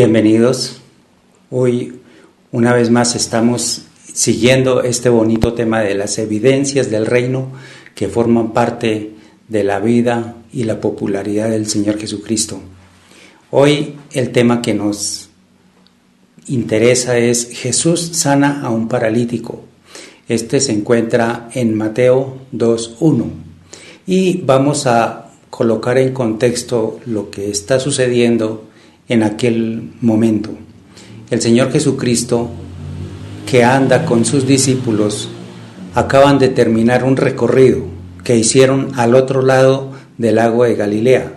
Bienvenidos. Hoy una vez más estamos siguiendo este bonito tema de las evidencias del reino que forman parte de la vida y la popularidad del Señor Jesucristo. Hoy el tema que nos interesa es Jesús sana a un paralítico. Este se encuentra en Mateo 2:1 y vamos a colocar en contexto lo que está sucediendo en aquel momento. El Señor Jesucristo, que anda con sus discípulos, acaban de terminar un recorrido que hicieron al otro lado del lago de Galilea.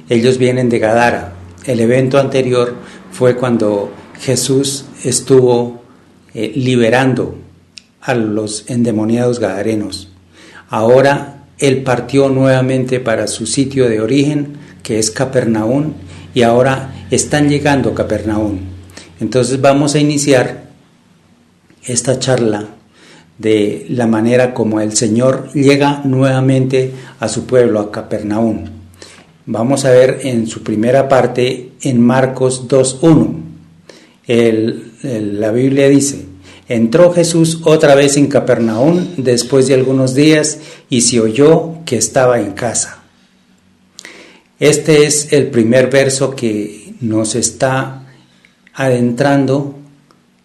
Ellos vienen de Gadara. El evento anterior fue cuando Jesús estuvo liberando a los endemoniados gadarenos. Ahora Él partió nuevamente para su sitio de origen, que es Capernaum, y ahora están llegando a Capernaum. Entonces vamos a iniciar esta charla de la manera como el Señor llega nuevamente a su pueblo, a Capernaum. Vamos a ver en su primera parte en Marcos 2:1. La Biblia dice: entró Jesús otra vez en Capernaum después de algunos días y se oyó que estaba en casa. Este es el primer verso que nos está adentrando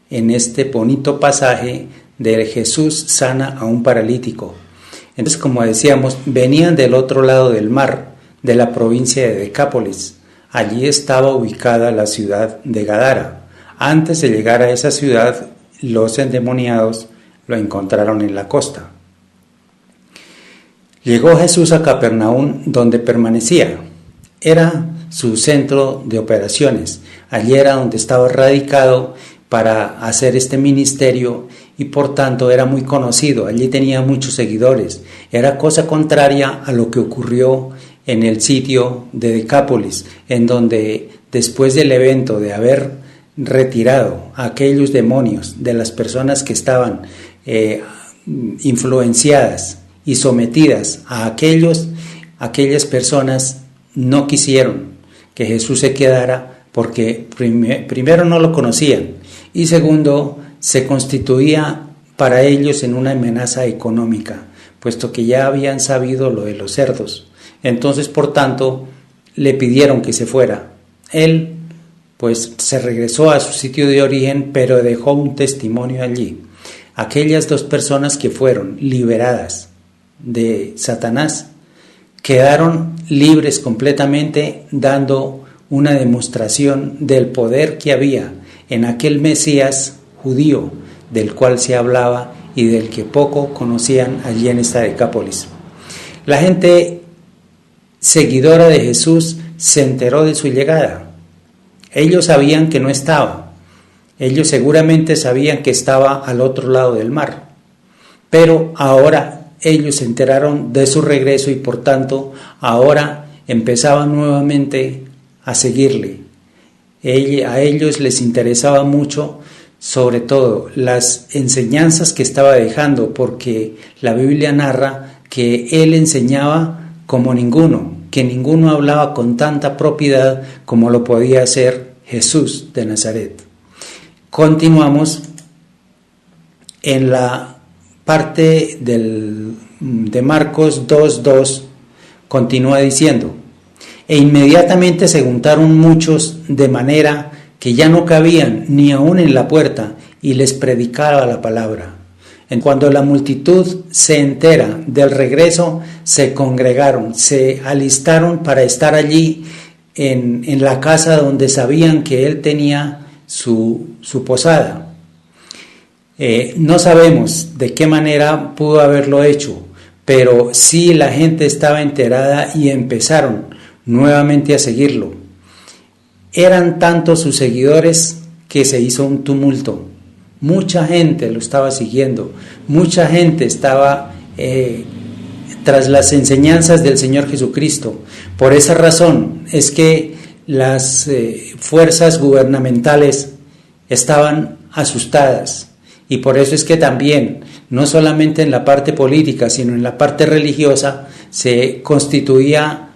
en este bonito pasaje de Jesús sana a un paralítico. Entonces, como decíamos, venían del otro lado del mar, de la provincia de Decápolis. Allí estaba ubicada la ciudad de Gadara. Antes de llegar a esa ciudad, los endemoniados lo encontraron en la costa. Llegó Jesús a Capernaum, donde permanecía. Era su centro de operaciones. Allí era donde estaba radicado para hacer este ministerio y por tanto era muy conocido. Allí tenía muchos seguidores. Era cosa contraria a lo que ocurrió en el sitio de Decápolis, en donde después del evento de haber retirado a aquellos demonios de las personas que estaban influenciadas y sometidas a aquellas personas, no quisieron que Jesús se quedara porque primero no lo conocían y segundo se constituía para ellos en una amenaza económica, puesto que ya habían sabido lo de los cerdos. Entonces, por tanto, le pidieron que se fuera. Él pues se regresó a su sitio de origen, pero dejó un testimonio allí. Aquellas dos personas que fueron liberadas de Satanás quedaron libres completamente, dando una demostración del poder que había en aquel Mesías judío del cual se hablaba y del que poco conocían allí en esta Decápolis. La gente seguidora de Jesús se enteró de su llegada. Ellos sabían que no estaba. Ellos seguramente sabían que estaba al otro lado del mar. Pero ahora ellos se enteraron de su regreso y por tanto ahora empezaban nuevamente a seguirle. A ellos les interesaba mucho, sobre todo, las enseñanzas que estaba dejando, porque la Biblia narra que él enseñaba como ninguno, que ninguno hablaba con tanta propiedad como lo podía hacer Jesús de Nazaret. Continuamos en la parte de Marcos 2:2, continúa diciendo: e inmediatamente se juntaron muchos de manera que ya no cabían ni aún en la puerta, y les predicaba la palabra. Cuando la multitud se entera del regreso, se congregaron, se alistaron para estar allí en la casa donde sabían que él tenía su posada. No sabemos de qué manera pudo haberlo hecho, pero sí la gente estaba enterada y empezaron nuevamente a seguirlo. Eran tantos sus seguidores que se hizo un tumulto. Mucha gente lo estaba siguiendo, mucha gente estaba tras las enseñanzas del Señor Jesucristo. Por esa razón es que las fuerzas gubernamentales estaban asustadas. Y por eso es que también, no solamente en la parte política, sino en la parte religiosa, se constituía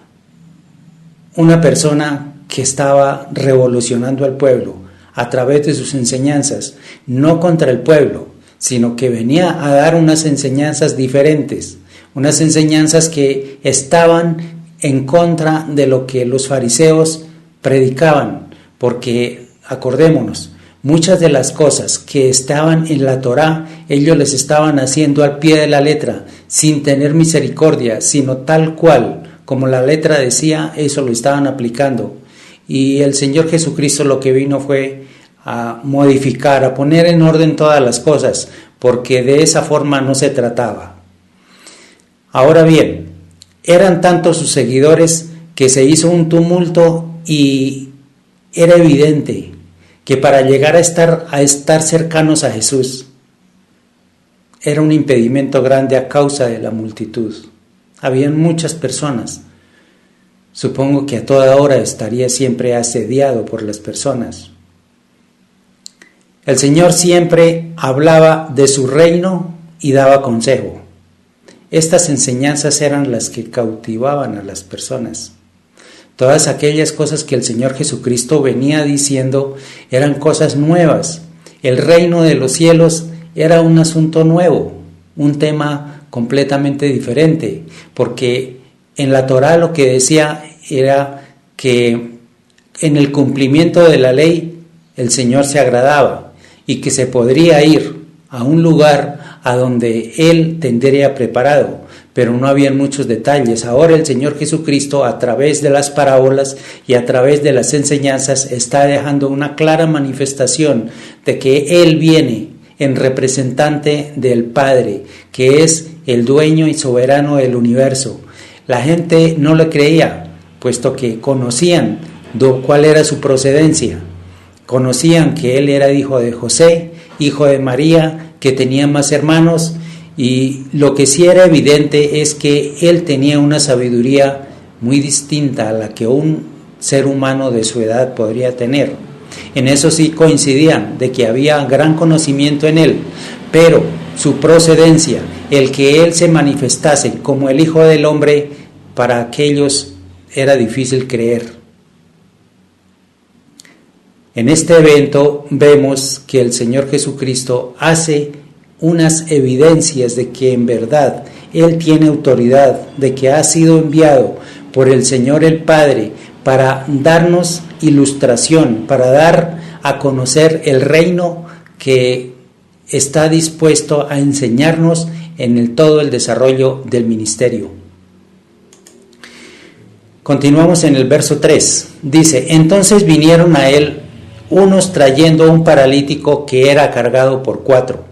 una persona que estaba revolucionando al pueblo a través de sus enseñanzas, no contra el pueblo, sino que venía a dar unas enseñanzas diferentes, unas enseñanzas que estaban en contra de lo que los fariseos predicaban, porque acordémonos, muchas de las cosas que estaban en la Torá, ellos les estaban haciendo al pie de la letra, sin tener misericordia, sino tal cual, como la letra decía, eso lo estaban aplicando. Y el Señor Jesucristo lo que vino fue a modificar, a poner en orden todas las cosas, porque de esa forma no se trataba. Ahora bien, eran tantos sus seguidores que se hizo un tumulto y era evidente que para llegar a estar cercanos a Jesús era un impedimento grande a causa de la multitud. Habían muchas personas. Supongo que a toda hora estaría siempre asediado por las personas. El Señor siempre hablaba de su reino y daba consejo. Estas enseñanzas eran las que cautivaban a las personas. Todas aquellas cosas que el Señor Jesucristo venía diciendo eran cosas nuevas. El reino de los cielos era un asunto nuevo, un tema completamente diferente, porque en la Torá lo que decía era que en el cumplimiento de la ley el Señor se agradaba y que se podría ir a un lugar a donde Él tendría preparado, pero no habían muchos detalles. Ahora el Señor Jesucristo, a través de las parábolas y a través de las enseñanzas, está dejando una clara manifestación de que Él viene en representante del Padre, que es el dueño y soberano del universo. La gente no le creía, puesto que conocían cuál era su procedencia. Conocían que Él era hijo de José, hijo de María, que tenía más hermanos, y lo que sí era evidente es que Él tenía una sabiduría muy distinta a la que un ser humano de su edad podría tener. En eso sí coincidían, de que había gran conocimiento en Él, pero su procedencia, el que Él se manifestase como el Hijo del Hombre, para aquellos era difícil creer. En este evento vemos que el Señor Jesucristo hace unas evidencias de que en verdad Él tiene autoridad, de que ha sido enviado por el Señor el Padre para darnos ilustración, para dar a conocer el reino que está dispuesto a enseñarnos en todo el desarrollo del ministerio. Continuamos en el verso 3. Dice: entonces vinieron a Él unos trayendo un paralítico que era cargado por 4.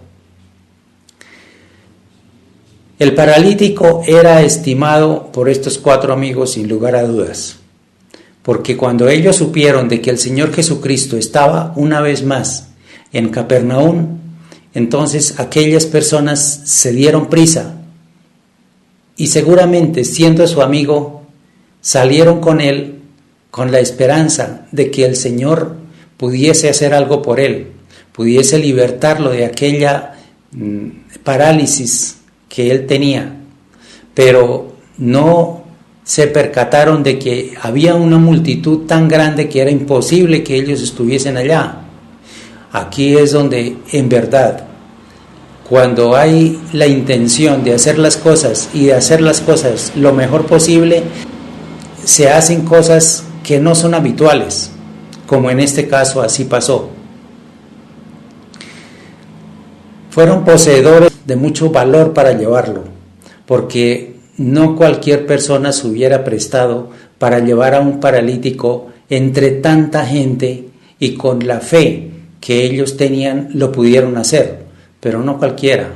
El paralítico era estimado por estos 4 amigos sin lugar a dudas, porque cuando ellos supieron de que el Señor Jesucristo estaba una vez más en Capernaum, entonces aquellas personas se dieron prisa y seguramente, siendo su amigo, salieron con él con la esperanza de que el Señor pudiese hacer algo por él, pudiese libertarlo de aquella parálisis que él tenía, pero no se percataron de que había una multitud tan grande que era imposible que ellos estuviesen allá. Aquí es donde, en verdad, cuando hay la intención de hacer las cosas y de hacer las cosas lo mejor posible, se hacen cosas que no son habituales, como en este caso así pasó. Fueron poseedores de mucho valor para llevarlo, porque no cualquier persona se hubiera prestado para llevar a un paralítico entre tanta gente, y con la fe que ellos tenían lo pudieron hacer, pero no cualquiera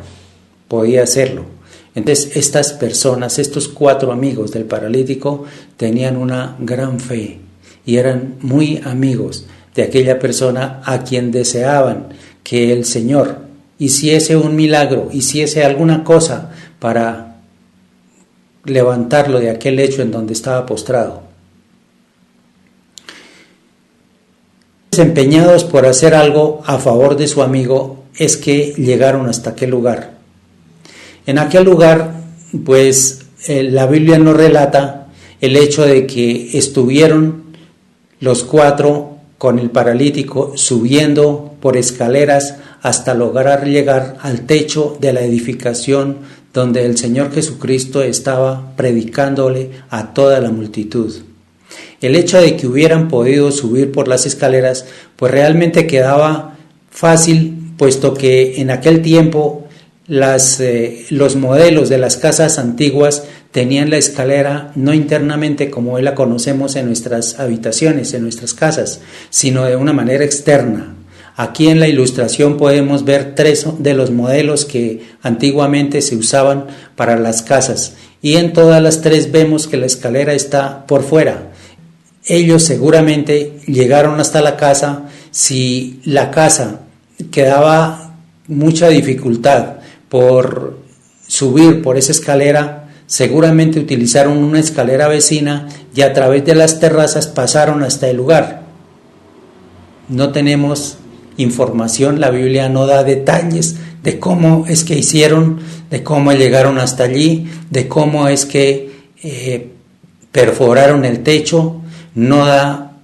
podía hacerlo. Entonces estas personas, estos 4 amigos del paralítico, tenían una gran fe y eran muy amigos de aquella persona a quien deseaban que el Señor hiciese un milagro, hiciese alguna cosa para levantarlo de aquel lecho en donde estaba postrado. Empeñados por hacer algo a favor de su amigo, es que llegaron hasta aquel lugar. En aquel lugar, pues la Biblia nos relata el hecho de que estuvieron los cuatro con el paralítico subiendo por escaleras hasta lograr llegar al techo de la edificación donde el Señor Jesucristo estaba predicándole a toda la multitud. El hecho de que hubieran podido subir por las escaleras, pues realmente quedaba fácil, puesto que en aquel tiempo los modelos de las casas antiguas tenían la escalera no internamente como hoy la conocemos en nuestras habitaciones, en nuestras casas, sino de una manera externa. Aquí en la ilustración podemos ver 3 de los modelos que antiguamente se usaban para las casas, y en todas las 3 vemos que la escalera está por fuera. Ellos seguramente llegaron hasta la casa. Si la casa quedaba mucha dificultad por subir por esa escalera, seguramente utilizaron una escalera vecina y a través de las terrazas pasaron hasta el lugar. No tenemos información, la Biblia no da detalles de cómo es que hicieron, de cómo llegaron hasta allí, de cómo es que perforaron el techo. No da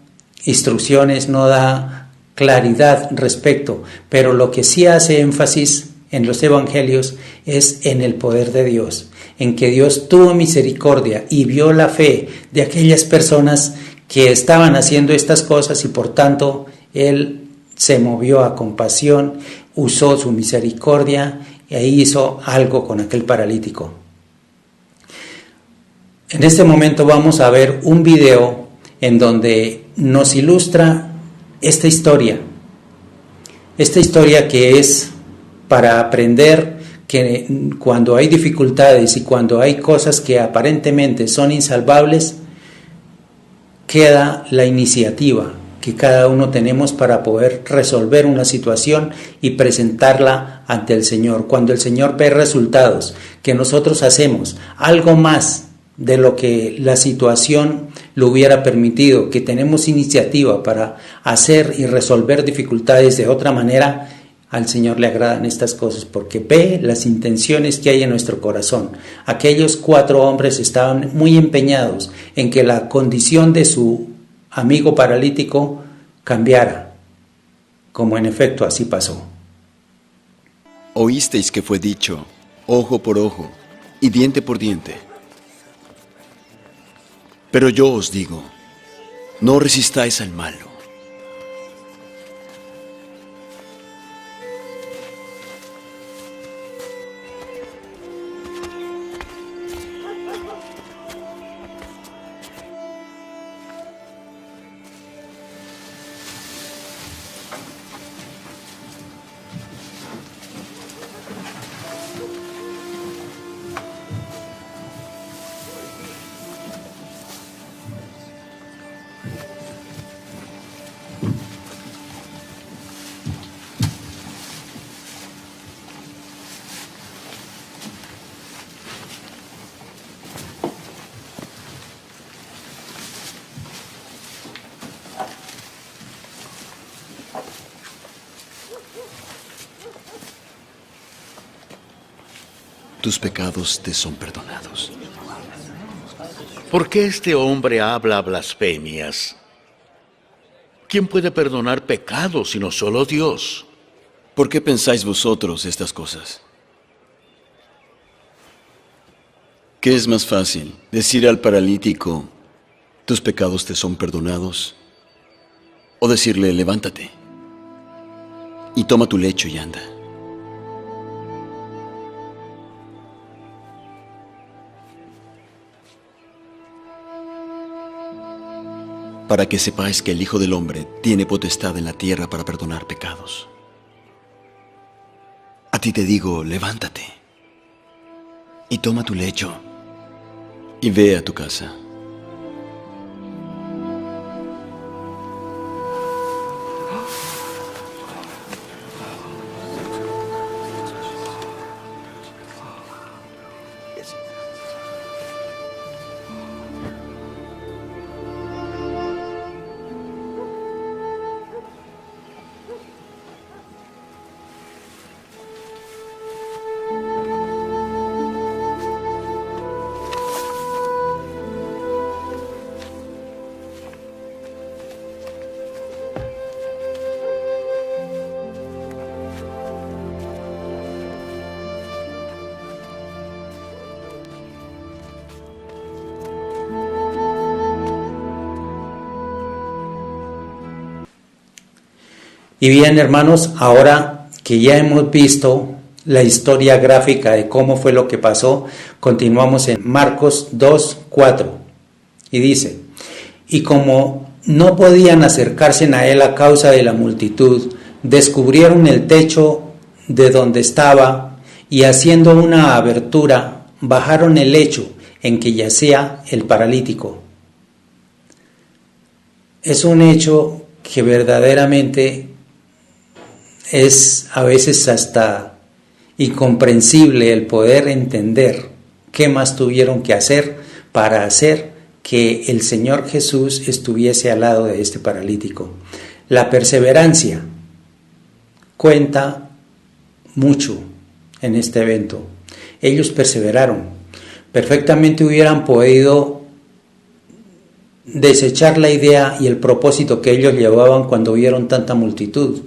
instrucciones, no da claridad respecto, pero lo que sí hace énfasis en los evangelios es en el poder de Dios, en que Dios tuvo misericordia y vio la fe de aquellas personas que estaban haciendo estas cosas, y por tanto Él se movió a compasión, usó su misericordia e hizo algo con aquel paralítico. En este momento vamos a ver un video en donde nos ilustra esta historia que es para aprender que cuando hay dificultades y cuando hay cosas que aparentemente son insalvables, queda la iniciativa que cada uno tenemos para poder resolver una situación y presentarla ante el Señor. Cuando el Señor ve resultados, que nosotros hacemos algo más de lo que la situación lo hubiera permitido, que tenemos iniciativa para hacer y resolver dificultades de otra manera, al Señor le agradan estas cosas porque ve las intenciones que hay en nuestro corazón. Aquellos 4 hombres estaban muy empeñados en que la condición de su amigo paralítico cambiara, como en efecto así pasó. Oísteis que fue dicho, ojo por ojo y diente por diente. Pero yo os digo, no resistáis al malo. Tus pecados te son perdonados. ¿Por qué este hombre habla blasfemias? ¿Quién puede perdonar pecados sino solo Dios? ¿Por qué pensáis vosotros estas cosas? ¿Qué es más fácil, decir al paralítico, tus pecados te son perdonados? ¿O decirle, levántate y toma tu lecho y anda? Para que sepáis que el Hijo del Hombre tiene potestad en la tierra para perdonar pecados. A ti te digo, levántate y toma tu lecho y ve a tu casa. Y bien, hermanos, ahora que ya hemos visto la historia gráfica de cómo fue lo que pasó, continuamos en Marcos 2:4 y dice: y como no podían acercarse a él a causa de la multitud, descubrieron el techo de donde estaba y haciendo una abertura, bajaron el lecho en que yacía el paralítico. Es un hecho que verdaderamente es a veces hasta incomprensible el poder entender qué más tuvieron que hacer para hacer que el Señor Jesús estuviese al lado de este paralítico. La perseverancia cuenta mucho en este evento. Ellos perseveraron. Perfectamente hubieran podido desechar la idea y el propósito que ellos llevaban cuando vieron tanta multitud.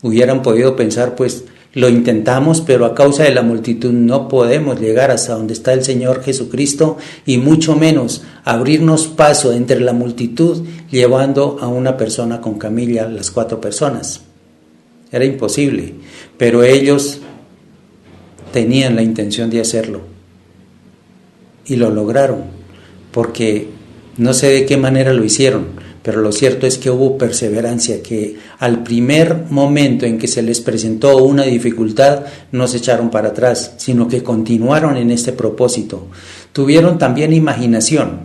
Hubieran podido pensar, pues, lo intentamos, pero a causa de la multitud no podemos llegar hasta donde está el Señor Jesucristo y mucho menos abrirnos paso entre la multitud llevando a una persona con camilla, las 4 personas. Era imposible, pero ellos tenían la intención de hacerlo y lo lograron, porque no sé de qué manera lo hicieron, pero lo cierto es que hubo perseverancia, que al primer momento en que se les presentó una dificultad no se echaron para atrás, sino que continuaron en este propósito. Tuvieron también imaginación,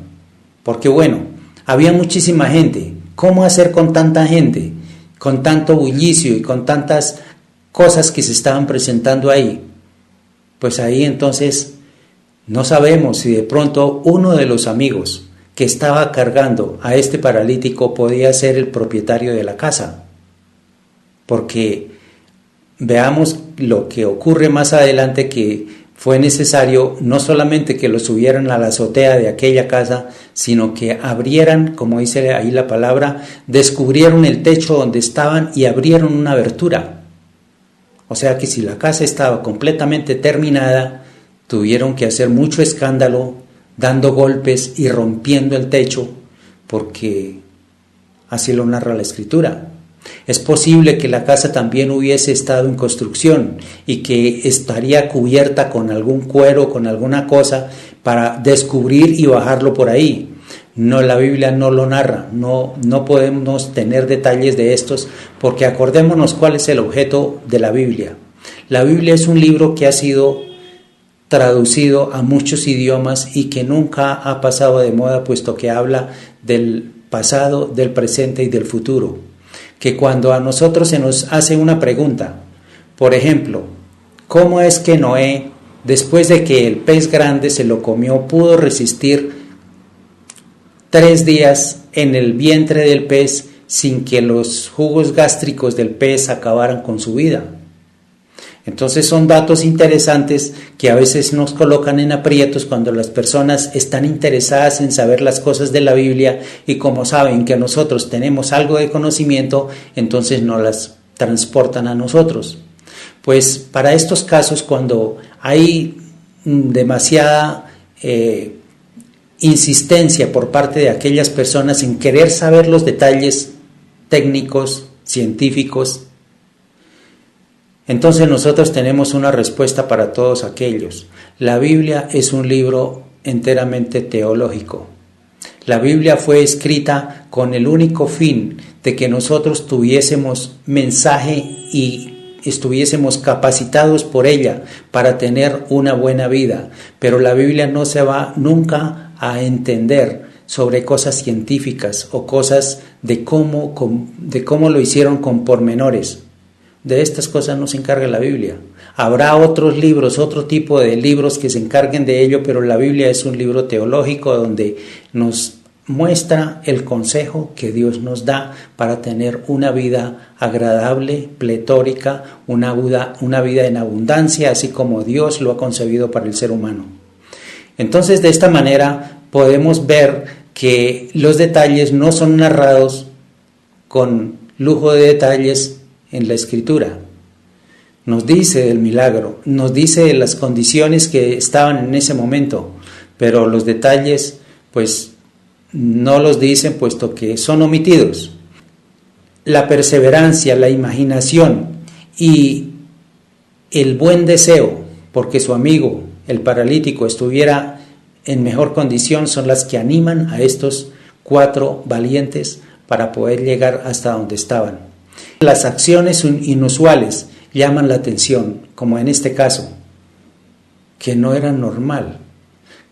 porque bueno, había muchísima gente. ¿Cómo hacer con tanta gente, con tanto bullicio y con tantas cosas que se estaban presentando ahí? Pues ahí entonces no sabemos si de pronto uno de los amigos que estaba cargando a este paralítico podía ser el propietario de la casa, porque veamos lo que ocurre más adelante, que fue necesario no solamente que lo subieran a la azotea de aquella casa, sino que abrieran, como dice ahí la palabra, descubrieron el techo donde estaban y abrieron una abertura. O sea que si la casa estaba completamente terminada, tuvieron que hacer mucho escándalo, dando golpes y rompiendo el techo, porque así lo narra la Escritura. Es posible que la casa también hubiese estado en construcción y que estaría cubierta con algún cuero, con alguna cosa, para descubrir y bajarlo por ahí. No, la Biblia no lo narra, no podemos tener detalles de estos, porque acordémonos cuál es el objeto de la Biblia. La Biblia es un libro que ha sido traducido a muchos idiomas y que nunca ha pasado de moda, puesto que habla del pasado, del presente y del futuro. Que cuando a nosotros se nos hace una pregunta, por ejemplo, ¿cómo es que Noé, después de que el pez grande se lo comió, pudo resistir 3 días en el vientre del pez sin que los jugos gástricos del pez acabaran con su vida? Entonces son datos interesantes que a veces nos colocan en aprietos cuando las personas están interesadas en saber las cosas de la Biblia, y como saben que nosotros tenemos algo de conocimiento, entonces nos las transportan a nosotros. Pues para estos casos, cuando hay demasiada insistencia por parte de aquellas personas en querer saber los detalles técnicos, científicos, entonces nosotros tenemos una respuesta para todos aquellos. La Biblia es un libro enteramente teológico. La Biblia fue escrita con el único fin de que nosotros tuviésemos mensaje y estuviésemos capacitados por ella para tener una buena vida. Pero la Biblia no se va nunca a entender sobre cosas científicas o cosas de cómo lo hicieron con pormenores. De estas cosas no se encarga la Biblia. Habrá otros libros, otro tipo de libros que se encarguen de ello, pero la Biblia es un libro teológico donde nos muestra el consejo que Dios nos da para tener una vida agradable, pletórica, una vida en abundancia, así como Dios lo ha concebido para el ser humano. Entonces, de esta manera podemos ver que los detalles no son narrados con lujo de detalles en la Escritura. Nos dice del milagro, nos dice de las condiciones que estaban en ese momento, pero los detalles pues no los dicen, puesto que son omitidos. la perseverancia, la imaginación y el buen deseo porque su amigo, el paralítico, estuviera en mejor condición son las que animan a estos 4 valientes para poder llegar hasta donde estaban. Las acciones inusuales llaman la atención, como en este caso, que no era normal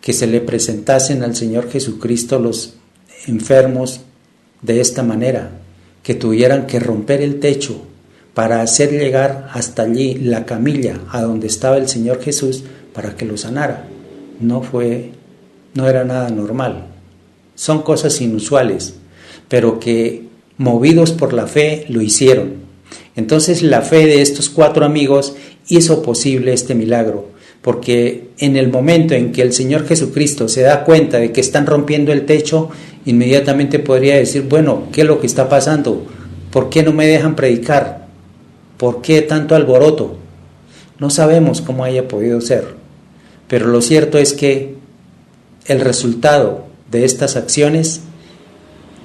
que se le presentasen al Señor Jesucristo los enfermos de esta manera, que tuvieran que romper el techo para hacer llegar hasta allí la camilla a donde estaba el Señor Jesús para que lo sanara. No era nada normal. Son cosas inusuales, pero que movidos por la fe lo hicieron. Entonces la fe de estos 4 amigos hizo posible este milagro, porque en el momento en que el Señor Jesucristo se da cuenta de que están rompiendo el techo, inmediatamente podría decir, bueno, ¿qué es lo que está pasando? ¿Por qué no me dejan predicar? ¿Por qué tanto alboroto? No sabemos cómo haya podido ser, pero lo cierto es que el resultado de estas acciones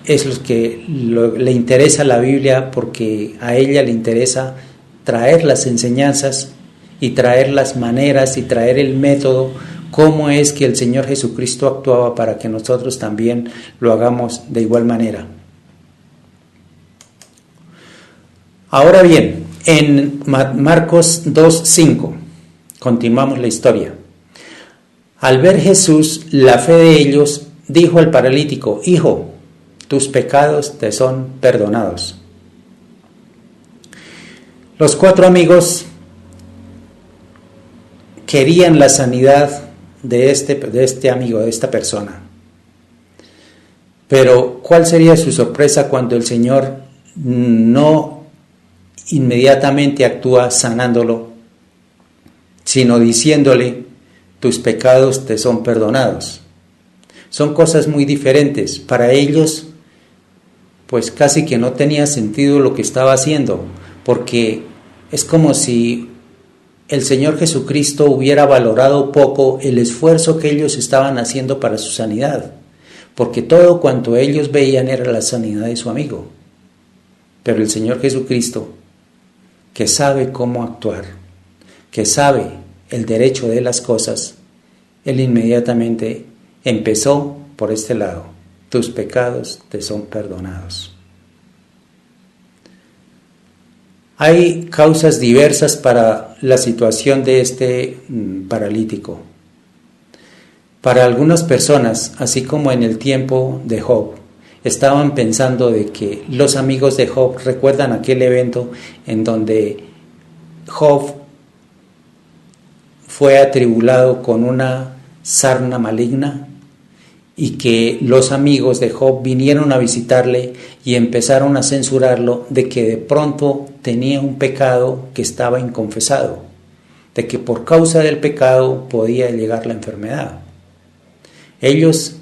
es lo que le interesa a la Biblia, porque a ella le interesa traer las enseñanzas y traer las maneras y traer el método, cómo es que el Señor Jesucristo actuaba para que nosotros también lo hagamos de igual manera. Ahora bien, en Marcos 2:5, continuamos la historia. Al ver Jesús la fe de ellos, dijo al paralítico, hijo, tus pecados te son perdonados. Los 4 amigos querían la sanidad de este amigo, de esta persona. Pero ¿cuál sería su sorpresa cuando el Señor no inmediatamente actúa sanándolo, sino diciéndole, tus pecados te son perdonados? Son cosas muy diferentes. Para ellos, pues casi que no tenía sentido lo que estaba haciendo, porque es como si el Señor Jesucristo hubiera valorado poco el esfuerzo que ellos estaban haciendo para su sanidad, porque todo cuanto ellos veían era la sanidad de su amigo. Pero el Señor Jesucristo, que sabe cómo actuar, que sabe el derecho de las cosas, Él inmediatamente empezó por este lado, tus pecados te son perdonados. Hay causas diversas para la situación de este paralítico. Para algunas personas, así como en el tiempo de Job, estaban pensando de que los amigos de Job recuerdan aquel evento en donde Job fue atribulado con una sarna maligna y que los amigos de Job vinieron a visitarle y empezaron a censurarlo de que de pronto tenía un pecado que estaba inconfesado, de que por causa del pecado podía llegar la enfermedad. Ellos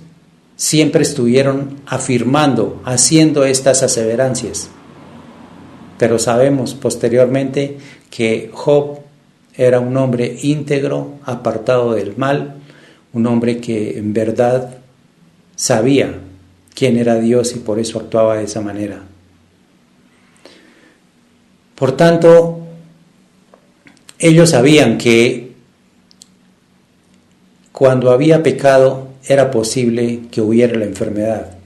siempre estuvieron afirmando, haciendo estas aseverancias, pero sabemos posteriormente que Job era un hombre íntegro, apartado del mal, un hombre que en verdad sabía quién era Dios y por eso actuaba de esa manera. Por tanto, ellos sabían que cuando había pecado era posible que hubiera la enfermedad.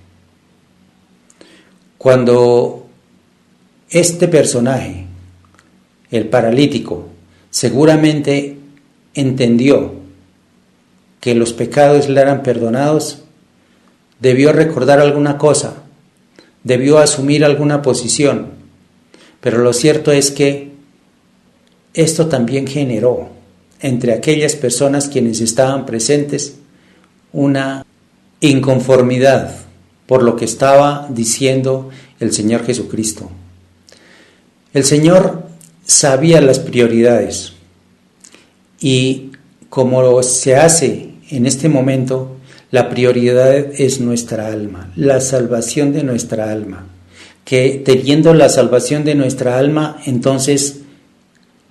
Cuando este personaje, el paralítico, seguramente entendió que los pecados le eran perdonados, debió recordar alguna cosa, debió asumir alguna posición, pero lo cierto es que esto también generó entre aquellas personas quienes estaban presentes una inconformidad por lo que estaba diciendo el Señor Jesucristo. El Señor sabía las prioridades y como se hace en este momento, la prioridad es nuestra alma, la salvación de nuestra alma. Que teniendo la salvación de nuestra alma, entonces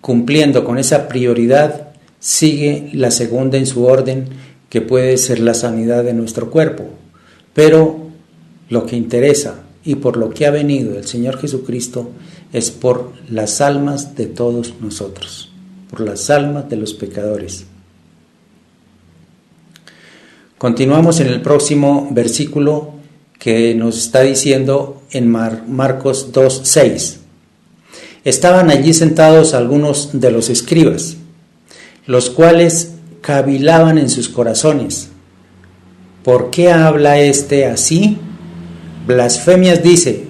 cumpliendo con esa prioridad, sigue la segunda en su orden, que puede ser la sanidad de nuestro cuerpo. Pero lo que interesa y por lo que ha venido el Señor Jesucristo es por las almas de todos nosotros, por las almas de los pecadores. Continuamos en el próximo versículo que nos está diciendo en Marcos 2:6. Estaban allí sentados algunos de los escribas, los cuales cavilaban en sus corazones. ¿Por qué habla éste así? Blasfemias dice.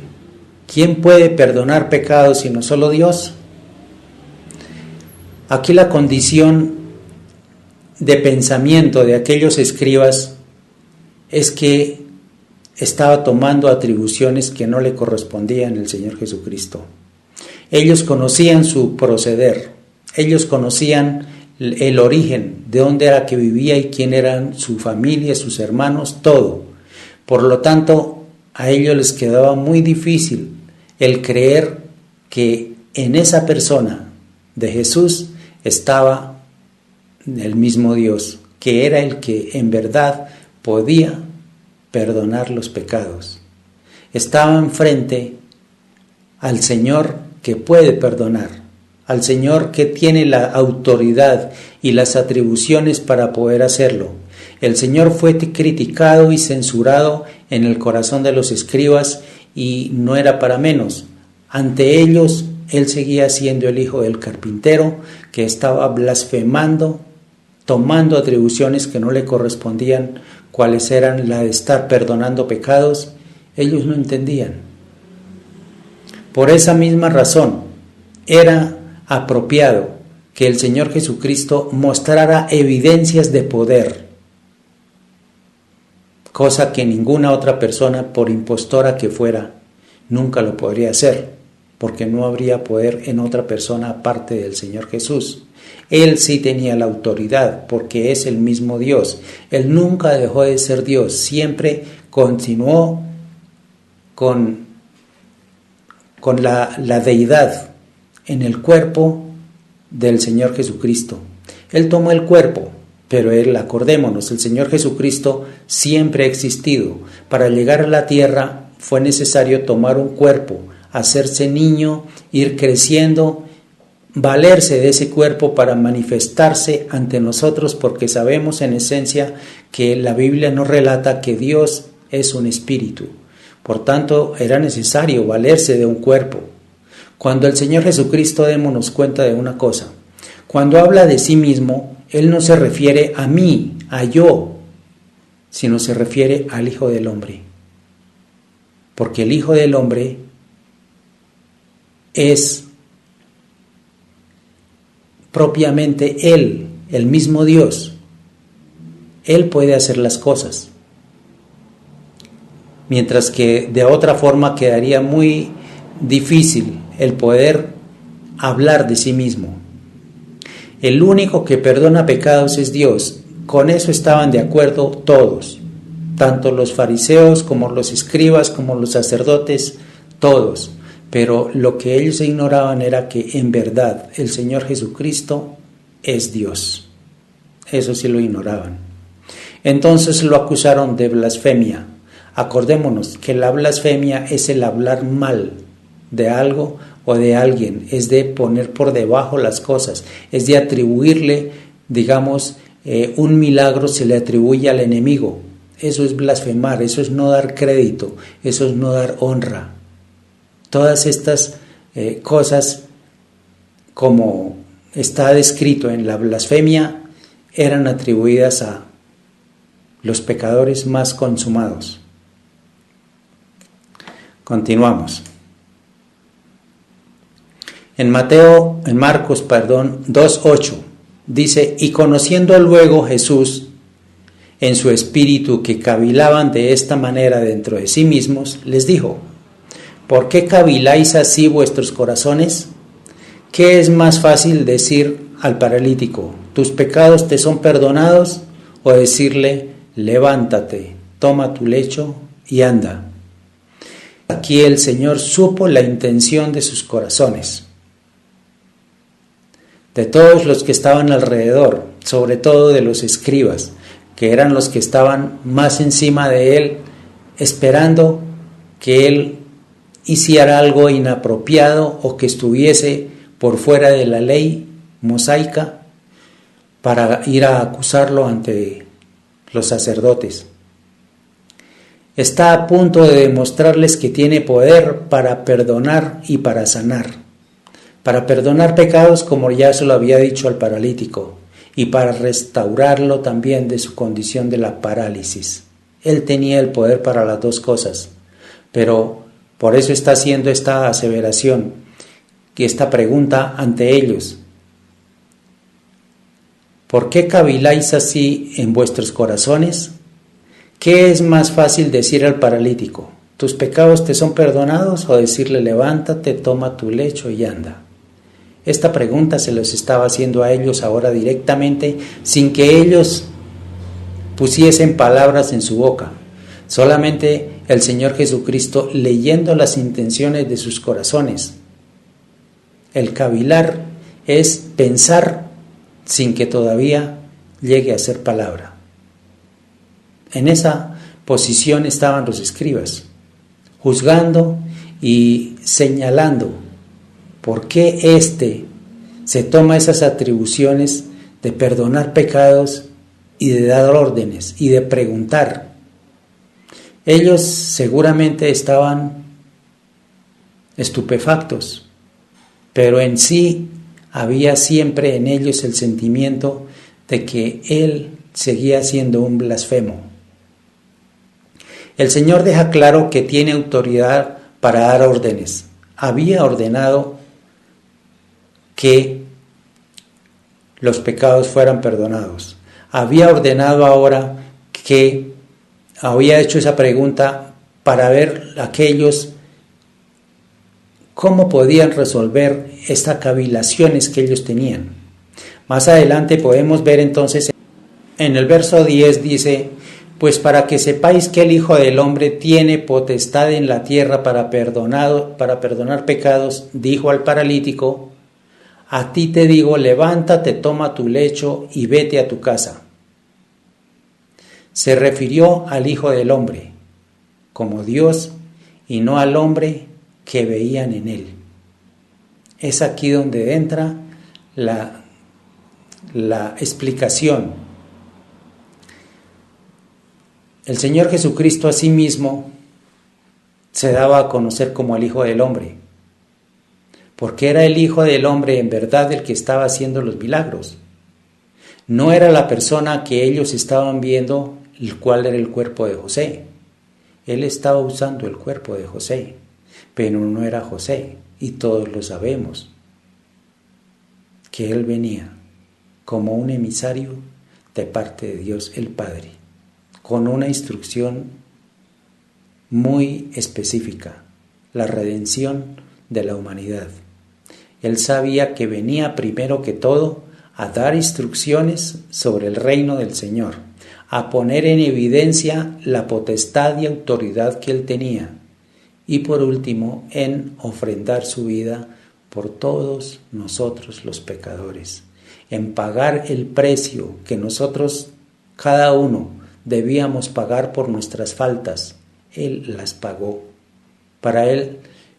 ¿Quién puede perdonar pecados sino solo Dios? Aquí la condición de pensamiento de aquellos escribas es que estaba tomando atribuciones que no le correspondían al Señor Jesucristo. Ellos conocían su proceder, ellos conocían el origen, de dónde era que vivía y quién eran su familia, sus hermanos, todo. Por lo tanto, a ellos les quedaba muy difícil el creer que en esa persona de Jesús estaba el mismo Dios, que era el que en verdad podía perdonar los pecados. Estaban frente al Señor que puede perdonar, al Señor que tiene la autoridad y las atribuciones para poder hacerlo. El Señor fue criticado y censurado en el corazón de los escribas y no era para menos. Ante ellos, Él seguía siendo el hijo del carpintero que estaba blasfemando, tomando atribuciones que no le correspondían, cuáles eran la de estar perdonando pecados. Ellos no entendían. Por esa misma razón, era apropiado que el Señor Jesucristo mostrara evidencias de poder, cosa que ninguna otra persona, por impostora que fuera, nunca lo podría hacer, porque no habría poder en otra persona aparte del Señor Jesús. Él sí tenía la autoridad, porque es el mismo Dios. Él nunca dejó de ser Dios, siempre continuó con la deidad en el cuerpo del Señor Jesucristo. Él tomó el cuerpo, pero acordémonos, el Señor Jesucristo siempre ha existido. Para llegar a la tierra fue necesario tomar un cuerpo, hacerse niño, ir creciendo, valerse de ese cuerpo para manifestarse ante nosotros, porque sabemos en esencia que la Biblia nos relata que Dios es un espíritu. Por tanto, era necesario valerse de un cuerpo. Cuando el Señor Jesucristo, démonos cuenta de una cosa, cuando habla de sí mismo, Él no se refiere a mí, a yo, sino se refiere al Hijo del Hombre. Porque el Hijo del Hombre es propiamente Él, el mismo Dios. Él puede hacer las cosas. Mientras que de otra forma quedaría muy difícil el poder hablar de sí mismo. El único que perdona pecados es Dios. Con eso estaban de acuerdo todos, tanto los fariseos como los escribas, como los sacerdotes, todos. Pero lo que ellos ignoraban era que en verdad el Señor Jesucristo es Dios. Eso sí lo ignoraban. Entonces lo acusaron de blasfemia. Acordémonos que la blasfemia es el hablar mal de algo o de alguien, es de poner por debajo las cosas, es de atribuirle, digamos, un milagro se le atribuye al enemigo. Eso es blasfemar, eso es no dar crédito, eso es no dar honra. Todas estas cosas, como está descrito en la blasfemia, eran atribuidas a los pecadores más consumados. Continuamos. En Marcos 2:8 dice: y conociendo luego Jesús en su espíritu que cavilaban de esta manera dentro de sí mismos, les dijo: ¿por qué caviláis así vuestros corazones? ¿Qué es más fácil decir al paralítico: tus pecados te son perdonados? O decirle: levántate, toma tu lecho y anda. Aquí el Señor supo la intención de sus corazones, de todos los que estaban alrededor, sobre todo de los escribas, que eran los que estaban más encima de Él, esperando que Él hiciera algo inapropiado o que estuviese por fuera de la ley mosaica para ir a acusarlo ante los sacerdotes. Está a punto de demostrarles que tiene poder para perdonar y para sanar. Para perdonar pecados, como ya se lo había dicho al paralítico, y para restaurarlo también de su condición de la parálisis. Él tenía el poder para las dos cosas, pero por eso está haciendo esta aseveración, que esta pregunta ante ellos. ¿Por qué caviláis así en vuestros corazones? ¿Qué es más fácil decir al paralítico? ¿Tus pecados te son perdonados? O decirle, levántate, toma tu lecho y anda. Esta pregunta se los estaba haciendo a ellos ahora directamente, sin que ellos pusiesen palabras en su boca. Solamente el Señor Jesucristo leyendo las intenciones de sus corazones. El cavilar es pensar sin que todavía llegue a ser palabra. En esa posición estaban los escribas, juzgando y señalando por qué éste se toma esas atribuciones de perdonar pecados y de dar órdenes y de preguntar. Ellos seguramente estaban estupefactos, pero en sí había siempre en ellos el sentimiento de que él seguía siendo un blasfemo. El Señor deja claro que tiene autoridad para dar órdenes. Había ordenado que los pecados fueran perdonados. Había ordenado ahora que había hecho esa pregunta para ver aquellos cómo podían resolver estas cavilaciones que ellos tenían. Más adelante podemos ver entonces en el verso 10 dice: pues para que sepáis que el Hijo del Hombre tiene potestad en la tierra para perdonar pecados, dijo al paralítico: a ti te digo, levántate, toma tu lecho y vete a tu casa. Se refirió al Hijo del Hombre como Dios y no al hombre que veían en él. Es aquí donde entra la explicación. El Señor Jesucristo a sí mismo se daba a conocer como el Hijo del Hombre, porque era el Hijo del Hombre en verdad el que estaba haciendo los milagros. No era la persona que ellos estaban viendo, el cual era el cuerpo de José. Él estaba usando el cuerpo de José, pero no era José, y todos lo sabemos, que él venía como un emisario de parte de Dios el Padre, con una instrucción muy específica, la redención de la humanidad. Él sabía que venía primero que todo a dar instrucciones sobre el reino del Señor, a poner en evidencia la potestad y autoridad que él tenía, y por último en ofrendar su vida por todos nosotros los pecadores, en pagar el precio que nosotros, cada uno, debíamos pagar por nuestras faltas. Él las pagó. Para él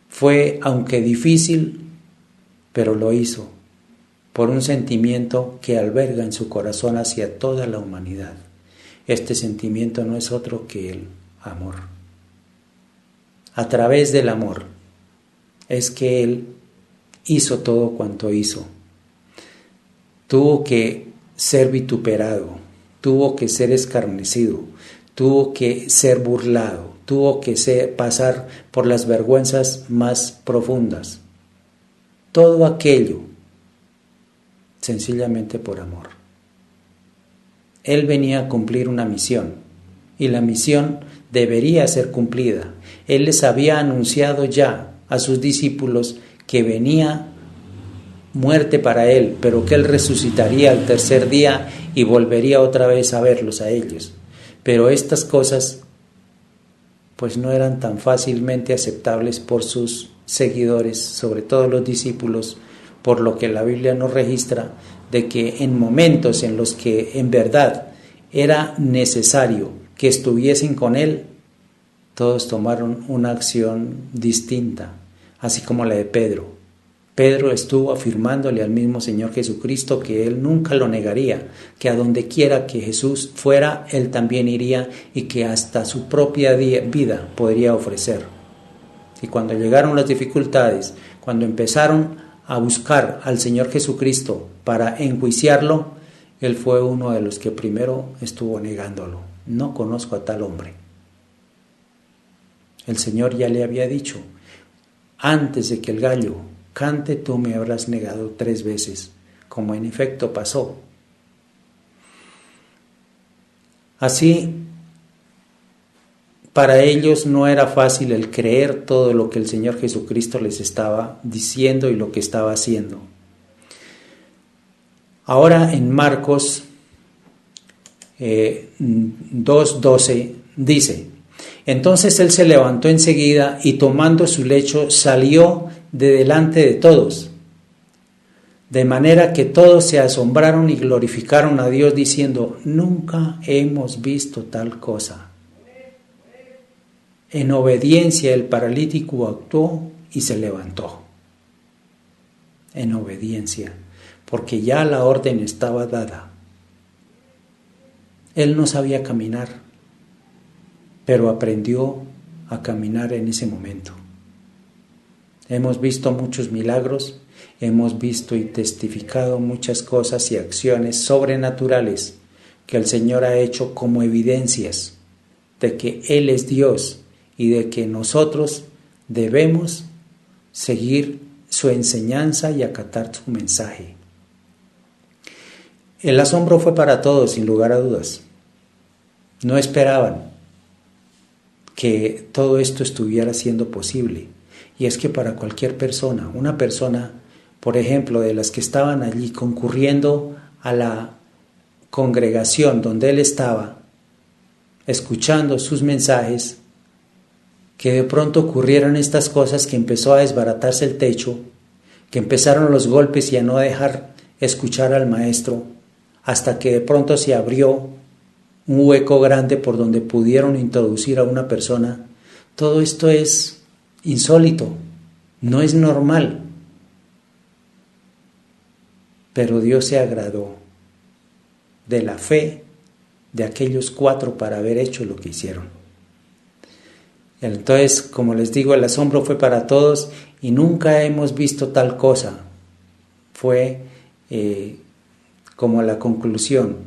fue, aunque difícil, pero lo hizo, por un sentimiento que alberga en su corazón hacia toda la humanidad. Este sentimiento no es otro que el amor. A través del amor es que él hizo todo cuanto hizo. Tuvo que ser vituperado, tuvo que ser escarnecido, tuvo que ser burlado, tuvo que pasar por las vergüenzas más profundas. Todo aquello sencillamente por amor. Él venía a cumplir una misión y la misión debería ser cumplida. Él les había anunciado ya a sus discípulos que venía muerte para él, pero que él resucitaría al tercer día y volvería otra vez a verlos a ellos. Pero estas cosas pues no eran tan fácilmente aceptables por sus seguidores, sobre todo los discípulos, por lo que la Biblia nos registra de que en momentos en los que en verdad era necesario que estuviesen con él, todos tomaron una acción distinta, así como la de Pedro. Pedro estuvo afirmándole al mismo Señor Jesucristo que él nunca lo negaría, que a donde quiera que Jesús fuera, él también iría y que hasta su propia vida podría ofrecer. Y cuando llegaron las dificultades, cuando empezaron a buscar al Señor Jesucristo para enjuiciarlo, él fue uno de los que primero estuvo negándolo. No conozco a tal hombre. El Señor ya le había dicho, antes de que el gallo cante, tú me habrás negado 3 veces, como en efecto pasó. Así, para ellos no era fácil el creer todo lo que el Señor Jesucristo les estaba diciendo y lo que estaba haciendo. Ahora en Marcos 2:12 dice: entonces él se levantó enseguida y tomando su lecho salió de delante de todos, de manera que todos se asombraron y glorificaron a Dios diciendo: nunca hemos visto tal cosa. En obediencia el paralítico actuó y se levantó. En obediencia, porque ya la orden estaba dada. Él no sabía caminar, pero aprendió a caminar en ese momento. Hemos visto muchos milagros, hemos visto y testificado muchas cosas y acciones sobrenaturales que el Señor ha hecho como evidencias de que Él es Dios y de que nosotros debemos seguir su enseñanza y acatar su mensaje. El asombro fue para todos, sin lugar a dudas. No esperaban que todo esto estuviera siendo posible. Y es que para cualquier persona, una persona, por ejemplo, de las que estaban allí concurriendo a la congregación donde él estaba, escuchando sus mensajes, que de pronto ocurrieron estas cosas, que empezó a desbaratarse el techo, que empezaron los golpes y a no dejar escuchar al maestro, hasta que de pronto se abrió un hueco grande por donde pudieron introducir a una persona. Todo esto es insólito, no es normal, pero Dios se agradó de la fe de aquellos 4 para haber hecho lo que hicieron. Entonces, como les digo, el asombro fue para todos y nunca hemos visto tal cosa. Fue como la conclusión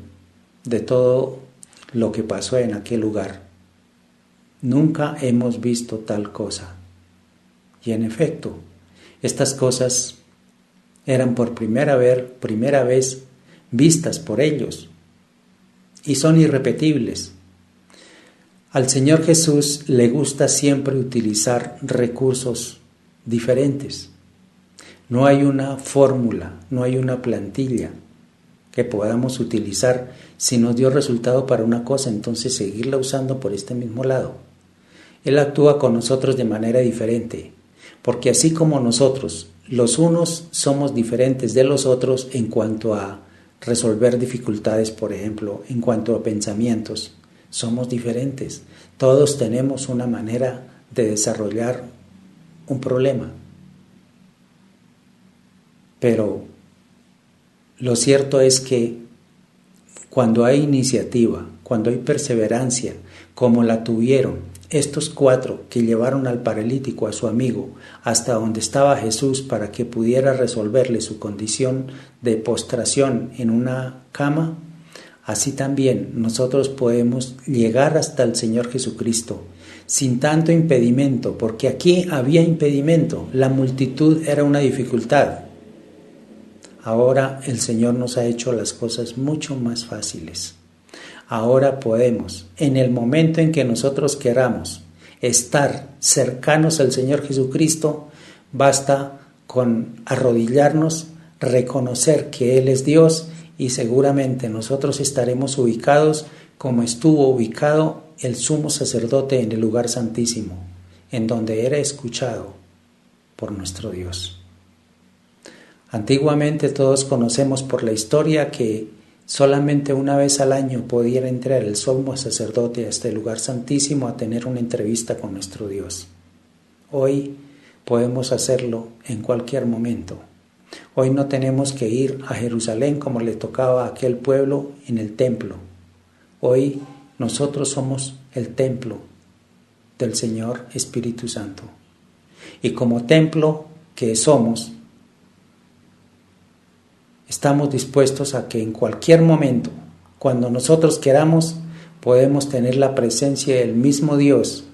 de todo lo que pasó en aquel lugar. Nunca hemos visto tal cosa. Y en efecto, estas cosas eran por primera vez vistas por ellos y son irrepetibles. Al Señor Jesús le gusta siempre utilizar recursos diferentes. No hay una fórmula, no hay una plantilla que podamos utilizar. Si nos dio resultado para una cosa, entonces seguirla usando por este mismo lado. Él actúa con nosotros de manera diferente, porque así como nosotros, los unos somos diferentes de los otros en cuanto a resolver dificultades, por ejemplo, en cuanto a pensamientos, somos diferentes. Todos tenemos una manera de desarrollar un problema. Pero lo cierto es que cuando hay iniciativa, cuando hay perseverancia, como la tuvieron estos 4 que llevaron al paralítico, a su amigo, hasta donde estaba Jesús para que pudiera resolverle su condición de postración en una cama, así también nosotros podemos llegar hasta el Señor Jesucristo sin tanto impedimento, porque aquí había impedimento, la multitud era una dificultad. Ahora el Señor nos ha hecho las cosas mucho más fáciles. Ahora podemos, en el momento en que nosotros queramos estar cercanos al Señor Jesucristo, basta con arrodillarnos, reconocer que Él es Dios y seguramente nosotros estaremos ubicados como estuvo ubicado el sumo sacerdote en el lugar santísimo, en donde era escuchado por nuestro Dios. Antiguamente todos conocemos por la historia que Solamente una vez al año podía entrar el sumo sacerdote a este lugar santísimo a tener una entrevista con nuestro Dios. Hoy podemos hacerlo en cualquier momento. Hoy no tenemos que ir a Jerusalén como le tocaba a aquel pueblo en el templo. Hoy nosotros somos el templo del Señor Espíritu Santo. Y como templo que somos, estamos dispuestos a que en cualquier momento, cuando nosotros queramos, podemos tener la presencia del mismo Dios,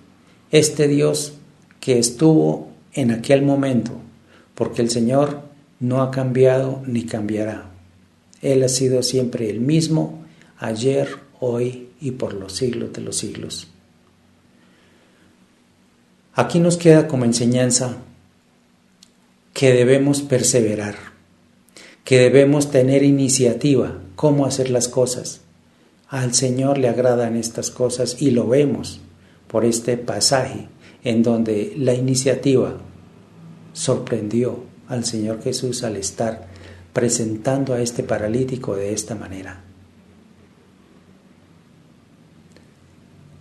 este Dios que estuvo en aquel momento, porque el Señor no ha cambiado ni cambiará. Él ha sido siempre el mismo, ayer, hoy y por los siglos de los siglos. Aquí nos queda como enseñanza que debemos perseverar, que debemos tener iniciativa, cómo hacer las cosas. Al Señor le agradan estas cosas y lo vemos por este pasaje en donde la iniciativa sorprendió al Señor Jesús al estar presentando a este paralítico de esta manera.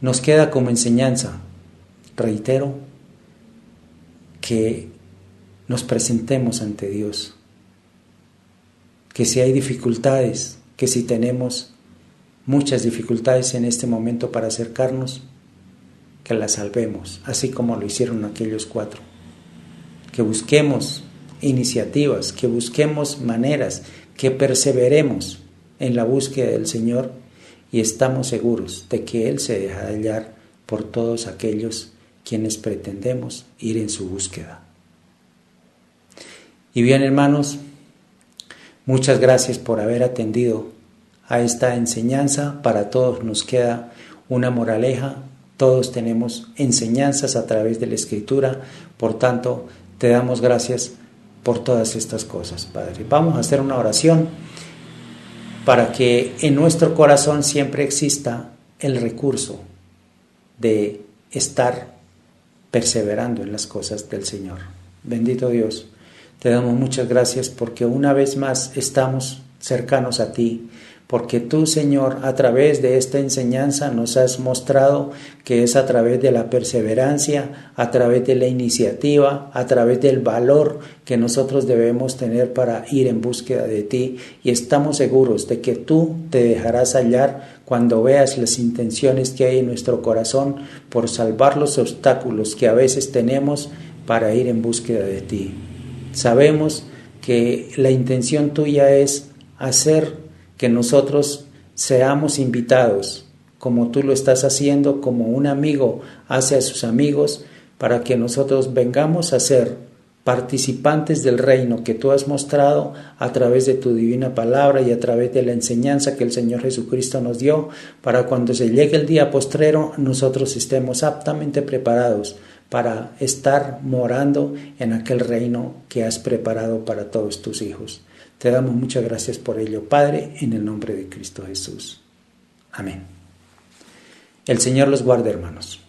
Nos queda como enseñanza, reitero, que nos presentemos ante Dios, que si hay dificultades, que si tenemos muchas dificultades en este momento para acercarnos, que las salvemos, así como lo hicieron aquellos 4. Que busquemos iniciativas, que busquemos maneras, que perseveremos en la búsqueda del Señor y estamos seguros de que Él se dejará hallar por todos aquellos quienes pretendemos ir en su búsqueda. Y bien, hermanos, muchas gracias por haber atendido a esta enseñanza. Para todos nos queda una moraleja. Todos tenemos enseñanzas a través de la Escritura. Por tanto, te damos gracias por todas estas cosas, Padre. Vamos a hacer una oración para que en nuestro corazón siempre exista el recurso de estar perseverando en las cosas del Señor. Bendito Dios, te damos muchas gracias porque una vez más estamos cercanos a ti, porque tú, Señor, a través de esta enseñanza nos has mostrado que es a través de la perseverancia, a través de la iniciativa, a través del valor que nosotros debemos tener para ir en búsqueda de ti, y estamos seguros de que tú te dejarás hallar cuando veas las intenciones que hay en nuestro corazón por salvar los obstáculos que a veces tenemos para ir en búsqueda de ti. Sabemos que la intención tuya es hacer que nosotros seamos invitados, como tú lo estás haciendo, como un amigo hace a sus amigos, para que nosotros vengamos a ser participantes del reino que tú has mostrado a través de tu divina palabra y a través de la enseñanza que el Señor Jesucristo nos dio, para cuando se llegue el día postrero nosotros estemos aptamente preparados para estar morando en aquel reino que has preparado para todos tus hijos. Te damos muchas gracias por ello, Padre, en el nombre de Cristo Jesús. Amén. El Señor los guarde, hermanos.